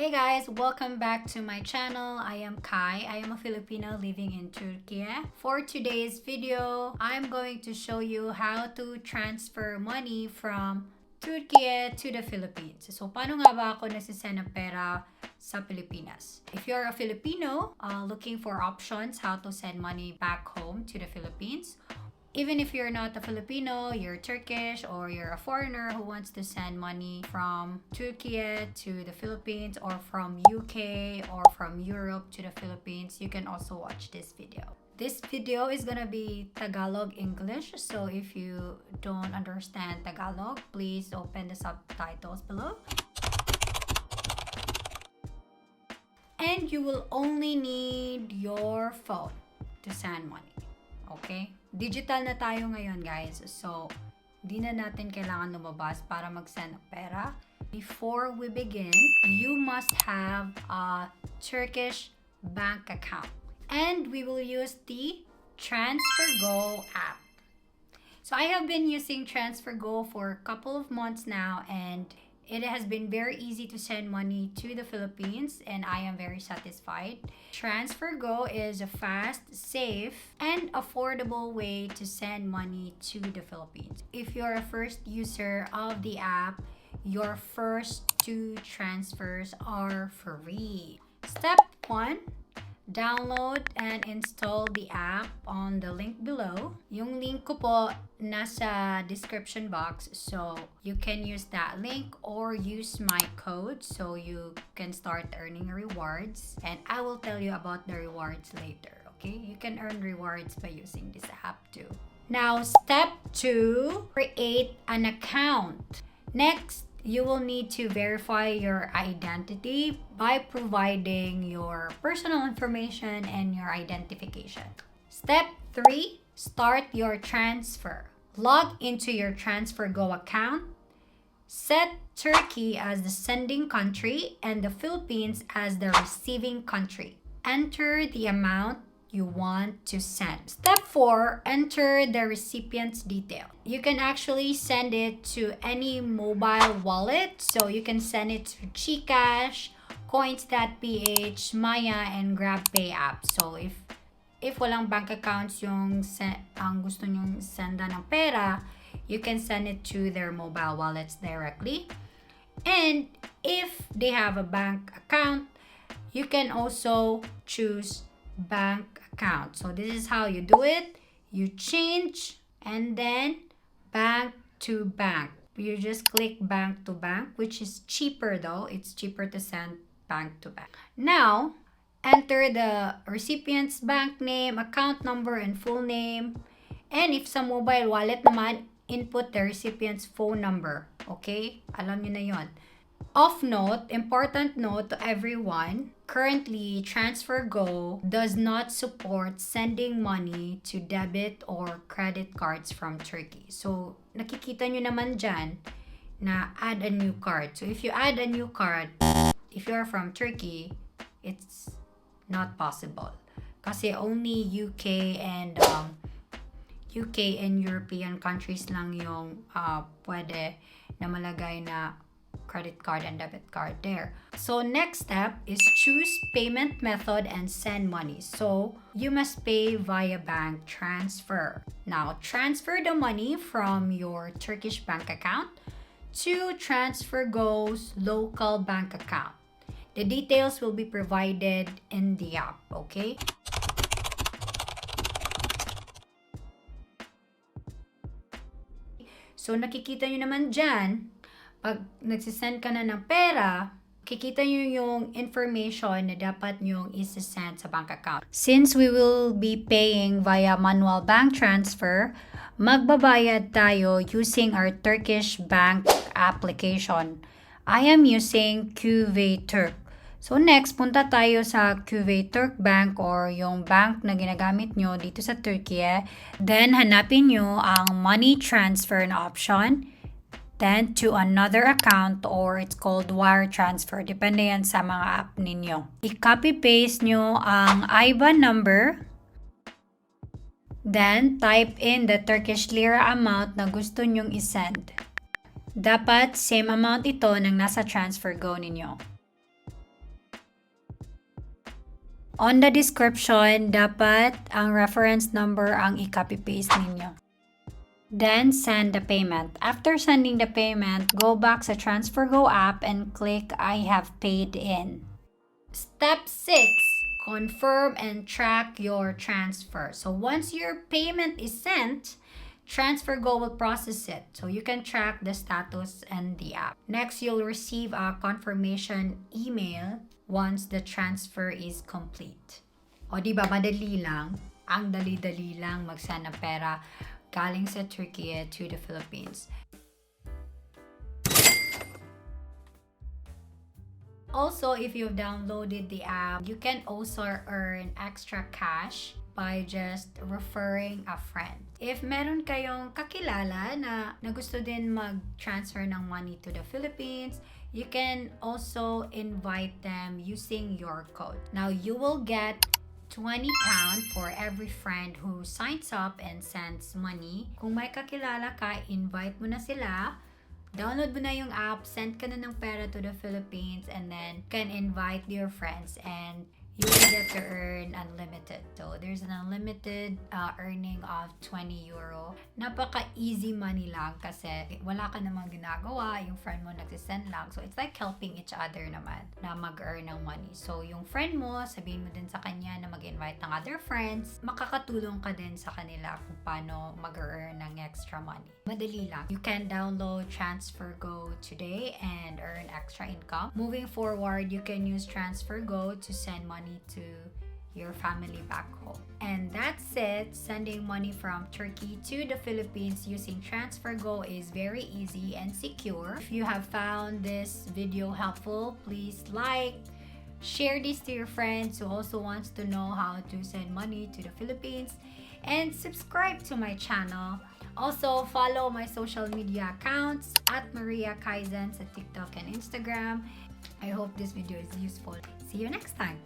Hey guys, welcome back to my channel. I am Kai. I am a Filipino living in Turkiye. For today's video, I'm going to show you how to transfer money from Turkiye to the Philippines. So, paano nga ba ako nagsisend ng pera sa Pilipinas? If you're a Filipino looking for options how to send money back home to the Philippines, even if you're not a Filipino, you're Turkish, or you're a foreigner who wants to send money from Turkey to the Philippines, or from UK or from Europe to the Philippines, you can also watch this video. This video is gonna be Tagalog English, so if you don't understand Tagalog, please open the subtitles below. And you will only need your phone to send money. Okay? Digital na tayo ngayon, guys. So, di na natin kailangan lumabas para mag-send ng pera. Before we begin, you must have a Turkish bank account. And we will use the TransferGo app. So, I have been using TransferGo for a couple of months now, and it has been very easy to send money to the Philippines, and I am very satisfied. TransferGo is a fast, safe, and affordable way to send money to the Philippines. If you're a first user of the app, your first 2 transfers are free. Step 1. Download and install the app on the link below. Yung link ko po nasa description box, so you can use that link or use my code so you can start earning rewards, and I will tell you about the rewards later. Okay, you can earn rewards by using this app too. Now, step 2, create an account. Next, you will need to verify your identity by providing your personal information and your identification. Step 3, start your transfer. Log into your TransferGo account. Set Turkey as the sending country and the Philippines as the receiving country. Enter the amount you want to send. Step 4, enter the recipient's detail. You can actually send it to any mobile wallet. So you can send it to GCash, Coins.ph, Maya, and GrabPay app. So if walang bank accounts yung ang gusto nyong senda ng pera, you can send it to their mobile wallets directly. And if they have a bank account, you can also choose bank account. So this is how you do it. You change and then bank to bank. You just click bank to bank, which is cheaper though. It's cheaper to send bank to bank. Now, enter the recipient's bank name, account number, and full name. And if sa mobile wallet naman, input the recipient's phone number. Okay? Alam nyo na yon. Off note, important note to everyone, currently TransferGo does not support sending money to debit or credit cards from Turkey. So, nakikita nyo naman dyan na add a new card. So, if you add a new card, if you're from Turkey, it's not possible. Kasi only UK and European countries lang yung pwede na malagay na credit card and debit card there. So next step is choose payment method and send money. So you must pay via bank transfer. Now transfer the money from your Turkish bank account to TransferGo's local bank account. The details will be provided in the app, okay? So nakikita nyo naman dyan, pag nagsisend ka na ng pera, kikita nyo yung information na dapat nyo isi-send sa bank account. Since we will be paying via manual bank transfer, magbabayad tayo using our Turkish bank application. I am using QV Turk. So next, punta tayo sa QV Turk Bank or yung bank na ginagamit nyo dito sa Turkiye. Then hanapin nyo ang money transfer na option. Then to another account, or it's called wire transfer. Depende yan sa mga app ninyo. I-copy-paste nyo ang IBAN number. Then type in the Turkish lira amount na gusto nyong isend. Dapat same amount ito ng nasa TransferGo ninyo. On the description, dapat ang reference number ang i-copy-paste ninyo. Then, send the payment. After sending the payment, go back sa TransferGo app and click I have paid in. Step 6. Confirm and track your transfer. So, once your payment is sent, TransferGo will process it. So, you can track the status and the app. Next, you'll receive a confirmation email once the transfer is complete. O diba, madali lang. Ang dali-dali lang mag-send ng pera galing sa Turkiye to the Philippines. Also, if you've downloaded the app, you can also earn extra cash by just referring a friend. If meron kayong kakilala na gusto din mag-transfer ng money to the Philippines, you can also invite them using your code. Now, you will get £20 for every friend who signs up and sends money. Kung may kakilala ka, invite mo na sila. Download mo na yung app, send ka na ng pera to the Philippines, and then can invite your friends and you will get to earn unlimited. So, there's an unlimited earning of €20. Napaka-easy money lang kasi wala ka namang ginagawa, yung friend mo nagsisend lang. So, it's like helping each other naman na mag-earn ng money. So, yung friend mo, sabihin mo din sa kanya na mag-invite ng other friends, makakatulong ka din sa kanila kung paano mag-earn ng extra money. Madali lang. You can download TransferGo today and earn extra income. Moving forward, you can use TransferGo to send money to your family back home. And that's it. Sending money from Turkey to the Philippines using TransferGo is very easy and secure. If you have found this video helpful, please like, share this to your friends who also wants to know how to send money to the Philippines, and subscribe to my channel. Also, follow my social media accounts at Maria Kaizen sa TikTok and Instagram. I hope this video is useful. See you next time.